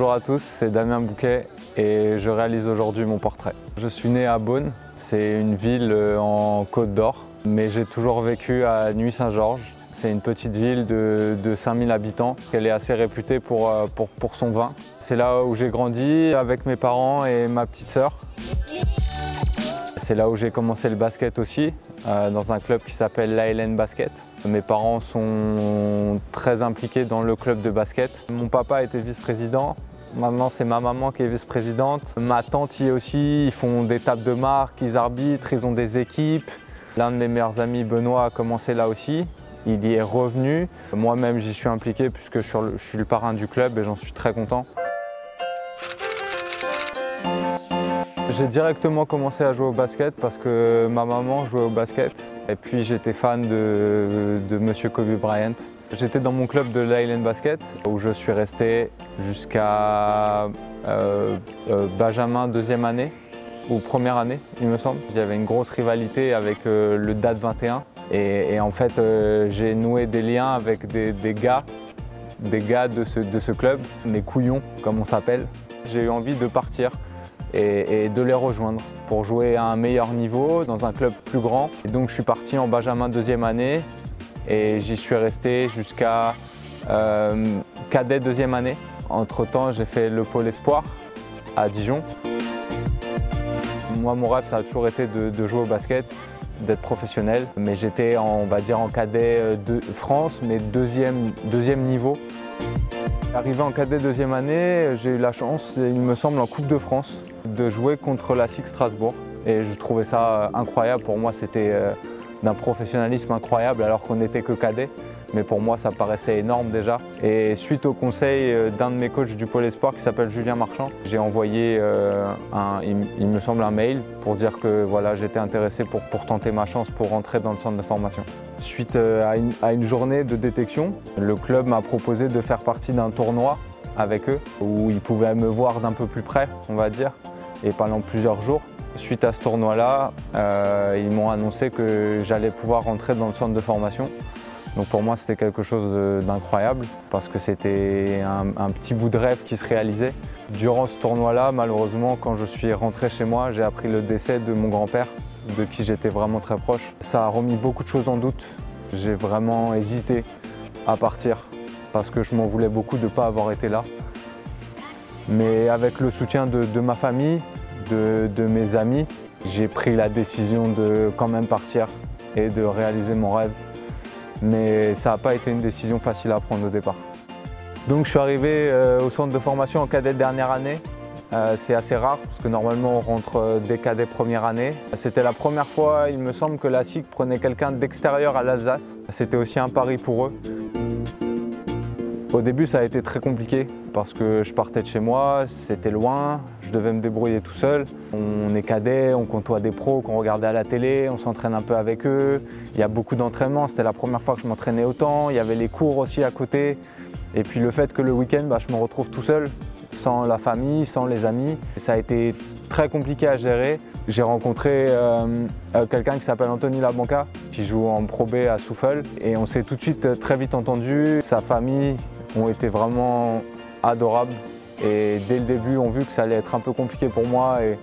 Bonjour à tous, c'est Damien Bouquet et je réalise aujourd'hui mon portrait. Je suis né à Beaune, c'est une ville en Côte d'Or, mais j'ai toujours vécu à Nuits-Saint-Georges. C'est une petite ville de 5000 habitants. Elle est assez réputée pour son vin. C'est là où j'ai grandi avec mes parents et ma petite sœur. C'est là où j'ai commencé le basket aussi, dans un club qui s'appelle l'ALN Basket. Mes parents sont très impliqués dans le club de basket. Mon papa était vice-président. Maintenant, c'est ma maman qui est vice-présidente. Ma tante y est aussi. Ils font des tables de marque, ils arbitrent, ils ont des équipes. L'un de mes meilleurs amis, Benoît, a commencé là aussi. Il y est revenu. Moi-même, j'y suis impliqué puisque je suis le parrain du club et j'en suis très content. J'ai directement commencé à jouer au basket parce que ma maman jouait au basket. Et puis j'étais fan de Monsieur Kobe Bryant. J'étais dans mon club de l'Island Basket où je suis resté jusqu'à Benjamin deuxième année ou première année, il me semble. Il y avait une grosse rivalité avec le DAD 21 et en fait j'ai noué des liens avec des gars de ce club, les couillons comme on s'appelle. J'ai eu envie de partir et de les rejoindre pour jouer à un meilleur niveau dans un club plus grand. Et donc je suis parti en Benjamin deuxième année et j'y suis resté jusqu'à cadet deuxième année. Entre-temps, j'ai fait le pôle espoir à Dijon. Moi, mon rêve, ça a toujours été de jouer au basket, d'être professionnel. Mais j'étais, on va dire, en cadet de France, mais deuxième niveau. Arrivé en cadet deuxième année, j'ai eu la chance, il me semble, en Coupe de France, de jouer contre la SIG Strasbourg. Et je trouvais ça incroyable. Pour moi, c'était d'un professionnalisme incroyable alors qu'on n'était que cadet. Mais pour moi, ça paraissait énorme déjà. Et suite au conseil d'un de mes coachs du Pôle Espoir qui s'appelle Julien Marchand, j'ai envoyé, il me semble, un mail pour dire que voilà, j'étais intéressé pour tenter ma chance pour rentrer dans le centre de formation. Suite à une journée de détection, le club m'a proposé de faire partie d'un tournoi avec eux où ils pouvaient me voir d'un peu plus près, on va dire, et pendant plusieurs jours. Suite à ce tournoi-là, ils m'ont annoncé que j'allais pouvoir rentrer dans le centre de formation. Donc pour moi, c'était quelque chose d'incroyable parce que c'était un petit bout de rêve qui se réalisait. Durant ce tournoi-là, malheureusement, quand je suis rentré chez moi, j'ai appris le décès de mon grand-père, de qui j'étais vraiment très proche. Ça a remis beaucoup de choses en doute. J'ai vraiment hésité à partir parce que je m'en voulais beaucoup de ne pas avoir été là. Mais avec le soutien de ma famille, de mes amis, j'ai pris la décision de quand même partir et de réaliser mon rêve. Mais ça n'a pas été une décision facile à prendre au départ. Donc je suis arrivé au centre de formation en cadet de dernière année. C'est assez rare parce que normalement on rentre des cadets première année. C'était la première fois, il me semble, que la SIG prenait quelqu'un d'extérieur à l'Alsace. C'était aussi un pari pour eux. Au début, ça a été très compliqué parce que je partais de chez moi, c'était loin, je devais me débrouiller tout seul. On est cadet, on côtoie des pros qu'on regardait à la télé, on s'entraîne un peu avec eux. Il y a beaucoup d'entraînement, c'était la première fois que je m'entraînais autant. Il y avait les cours aussi à côté. Et puis le fait que le week-end, je me retrouve tout seul, sans la famille, sans les amis. Ça a été très compliqué à gérer. J'ai rencontré quelqu'un qui s'appelle Anthony Labanca, qui joue en Pro B à Souffle. Et on s'est tout de suite très vite entendu. Sa famille ont été vraiment adorables et dès le début ont vu que ça allait être un peu compliqué pour moi et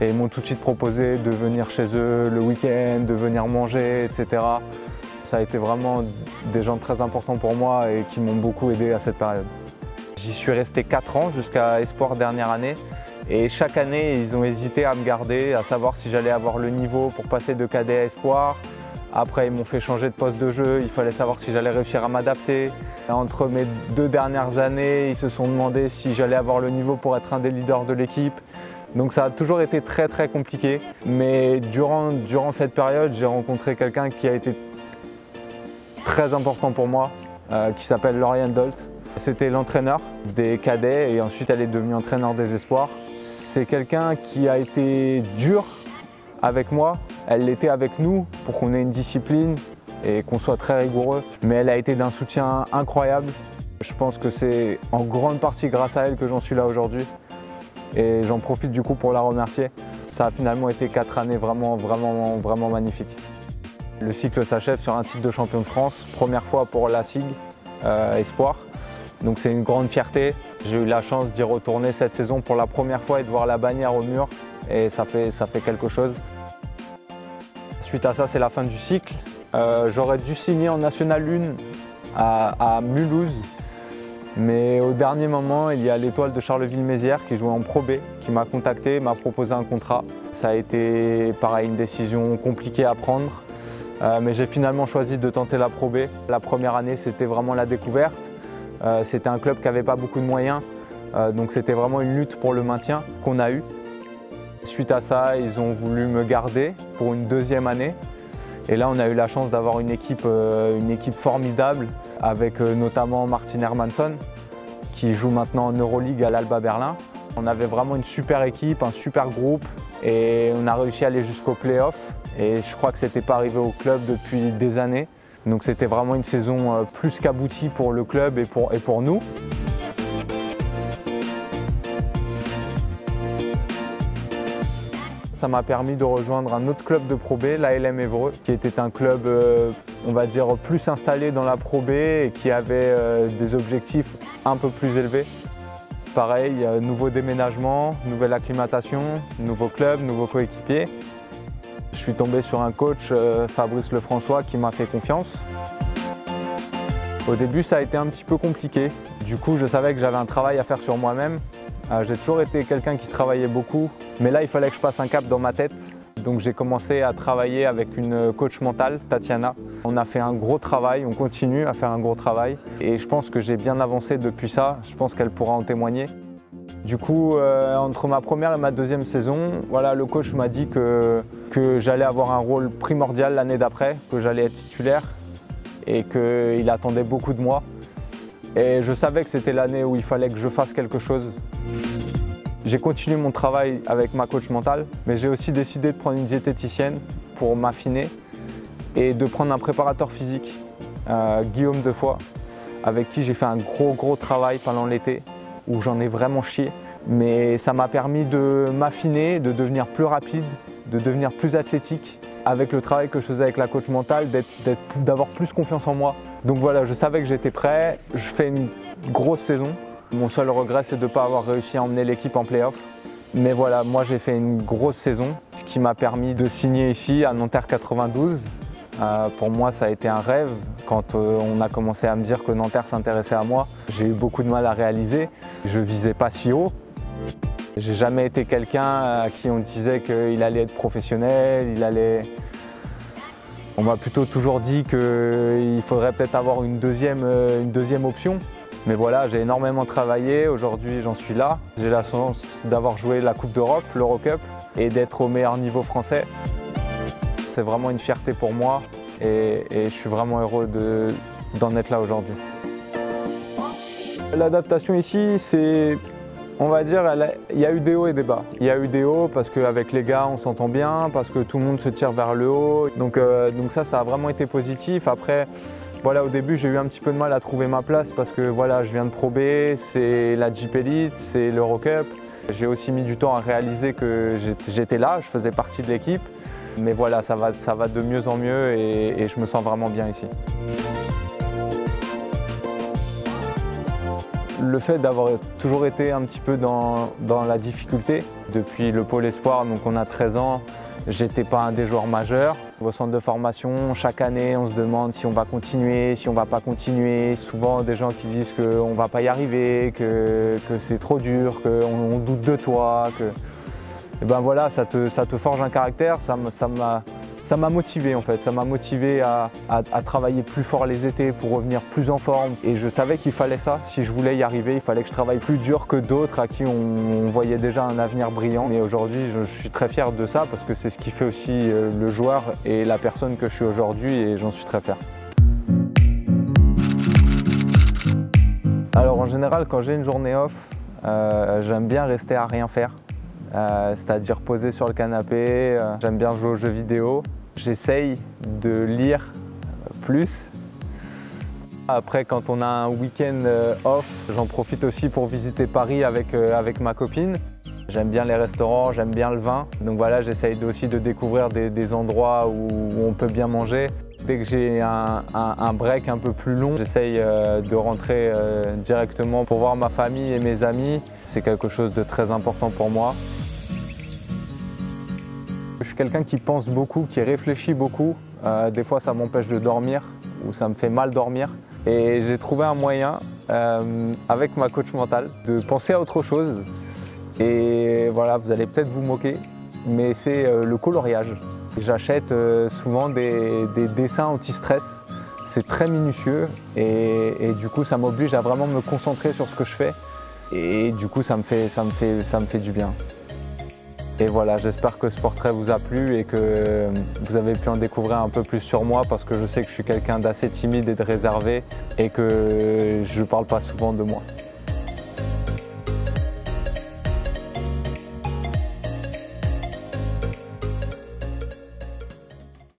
ils m'ont tout de suite proposé de venir chez eux le week-end, de venir manger, etc. Ça a été vraiment des gens très importants pour moi et qui m'ont beaucoup aidé à cette période. J'y suis resté 4 ans jusqu'à Espoir dernière année et chaque année ils ont hésité à me garder, à savoir si j'allais avoir le niveau pour passer de cadet à Espoir. Après, ils m'ont fait changer de poste de jeu, il fallait savoir si j'allais réussir à m'adapter. Entre mes 2 dernières années, ils se sont demandé si j'allais avoir le niveau pour être un des leaders de l'équipe. Donc ça a toujours été très compliqué. Mais durant cette période, j'ai rencontré quelqu'un qui a été très important pour moi, qui s'appelle Lauriane Dolt. C'était l'entraîneur des cadets et ensuite elle est devenue entraîneur des espoirs. C'est quelqu'un qui a été dur avec moi. Elle l'était avec nous pour qu'on ait une discipline et qu'on soit très rigoureux. Mais elle a été d'un soutien incroyable. Je pense que c'est en grande partie grâce à elle que j'en suis là aujourd'hui. Et j'en profite du coup pour la remercier. Ça a finalement été 4 années vraiment magnifiques. Le cycle s'achève sur un titre de champion de France, première fois pour la SIG Espoir. Donc c'est une grande fierté. J'ai eu la chance d'y retourner cette saison pour la première fois et de voir la bannière au mur et ça fait quelque chose. Suite à ça, c'est la fin du cycle. J'aurais dû signer en National 1 à Mulhouse, mais au dernier moment, il y a l'Étoile de Charleville-Mézières qui jouait en Pro B, qui m'a contacté, m'a proposé un contrat. Ça a été pareil, une décision compliquée à prendre, mais j'ai finalement choisi de tenter la Pro B. La première année, c'était vraiment la découverte. C'était un club qui n'avait pas beaucoup de moyens, donc c'était vraiment une lutte pour le maintien qu'on a eu. Suite à ça, ils ont voulu me garder pour une deuxième année. Et là, on a eu la chance d'avoir une équipe formidable avec notamment Martin Hermansson qui joue maintenant en Euroleague à l'Alba Berlin. On avait vraiment une super équipe, un super groupe et on a réussi à aller jusqu'au play-off. Et je crois que ce n'était pas arrivé au club depuis des années. Donc c'était vraiment une saison plus qu'aboutie pour le club et pour nous. Ça m'a permis de rejoindre un autre club de Pro B, l'ALM Évreux, qui était un club, on va dire, plus installé dans la Pro B et qui avait des objectifs un peu plus élevés. Pareil, nouveau déménagement, nouvelle acclimatation, nouveau club, nouveau coéquipier. Je suis tombé sur un coach, Fabrice Lefrançois, qui m'a fait confiance. Au début, ça a été un petit peu compliqué. Du coup, je savais que j'avais un travail à faire sur moi-même. J'ai toujours été quelqu'un qui travaillait beaucoup, mais là, il fallait que je passe un cap dans ma tête. Donc j'ai commencé à travailler avec une coach mentale, Tatiana. On a fait un gros travail, on continue à faire un gros travail. Et je pense que j'ai bien avancé depuis ça, je pense qu'elle pourra en témoigner. Du coup, entre ma première et ma deuxième saison, voilà, le coach m'a dit que j'allais avoir un rôle primordial l'année d'après, que j'allais être titulaire et qu'il attendait beaucoup de moi. Et je savais que c'était l'année où il fallait que je fasse quelque chose. J'ai continué mon travail avec ma coach mentale, mais j'ai aussi décidé de prendre une diététicienne pour m'affiner et de prendre un préparateur physique, Guillaume Defoy, avec qui j'ai fait un gros travail pendant l'été, où j'en ai vraiment chié. Mais ça m'a permis de m'affiner, de devenir plus rapide, de devenir plus athlétique. Avec le travail que je faisais avec la coach mentale, d'avoir plus confiance en moi. Donc voilà, je savais que j'étais prêt, je fais une grosse saison. Mon seul regret, c'est de ne pas avoir réussi à emmener l'équipe en play-off. Mais voilà, moi j'ai fait une grosse saison, ce qui m'a permis de signer ici à Nanterre 92. Pour moi, ça a été un rêve. Quand on a commencé à me dire que Nanterre s'intéressait à moi, j'ai eu beaucoup de mal à réaliser. Je ne visais pas si haut. J'ai jamais été quelqu'un à qui on disait qu'il allait être professionnel, On m'a plutôt toujours dit qu'il faudrait peut-être avoir une deuxième option. Mais voilà, j'ai énormément travaillé, aujourd'hui j'en suis là. J'ai la chance d'avoir joué la Coupe d'Europe, l'Eurocup, et d'être au meilleur niveau français. C'est vraiment une fierté pour moi et je suis vraiment heureux d'en être là aujourd'hui. L'adaptation ici, c'est, on va dire, il y a eu des hauts et des bas. Il y a eu des hauts parce qu'avec les gars on s'entend bien, parce que tout le monde se tire vers le haut. Donc ça a vraiment été positif. Après, voilà, au début j'ai eu un petit peu de mal à trouver ma place parce que voilà, je viens de Pro B, c'est la Jeep Elite, c'est l'Eurocup. J'ai aussi mis du temps à réaliser que j'étais là, je faisais partie de l'équipe. Mais voilà, ça va de mieux en mieux et je me sens vraiment bien ici. Le fait d'avoir toujours été un petit peu dans la difficulté, depuis le pôle espoir, donc on a 13 ans, j'étais pas un des joueurs majeurs. Au centre de formation, chaque année, on se demande si on va continuer, si on va pas continuer. Souvent, des gens qui disent qu'on va pas y arriver, que c'est trop dur, qu'on doute de toi. Et ben voilà, ça te forge un caractère, ça m'a motivé en fait. Ça m'a motivé à travailler plus fort les étés pour revenir plus en forme. Et je savais qu'il fallait ça. Si je voulais y arriver, il fallait que je travaille plus dur que d'autres à qui on voyait déjà un avenir brillant. Mais aujourd'hui, je suis très fier de ça parce que c'est ce qui fait aussi le joueur et la personne que je suis aujourd'hui et j'en suis très fier. Alors en général, quand j'ai une journée off, j'aime bien rester à rien faire. C'est-à-dire poser sur le canapé, j'aime bien jouer aux jeux vidéo. J'essaye de lire plus. Après, quand on a un week-end off, j'en profite aussi pour visiter Paris avec ma copine. J'aime bien les restaurants, j'aime bien le vin. Donc voilà, j'essaye aussi de découvrir des endroits où on peut bien manger. Dès que j'ai un break un peu plus long, j'essaye de rentrer directement pour voir ma famille et mes amis. C'est quelque chose de très important pour moi. Je suis quelqu'un qui pense beaucoup, qui réfléchit beaucoup. Des fois, ça m'empêche de dormir ou ça me fait mal dormir. Et j'ai trouvé un moyen, avec ma coach mentale, de penser à autre chose. Et voilà, vous allez peut-être vous moquer, mais c'est le coloriage. J'achète souvent des dessins anti-stress. C'est très minutieux et du coup, ça m'oblige à vraiment me concentrer sur ce que je fais. Et du coup, ça me fait du bien. Et voilà, j'espère que ce portrait vous a plu et que vous avez pu en découvrir un peu plus sur moi parce que je sais que je suis quelqu'un d'assez timide et de réservé et que je ne parle pas souvent de moi.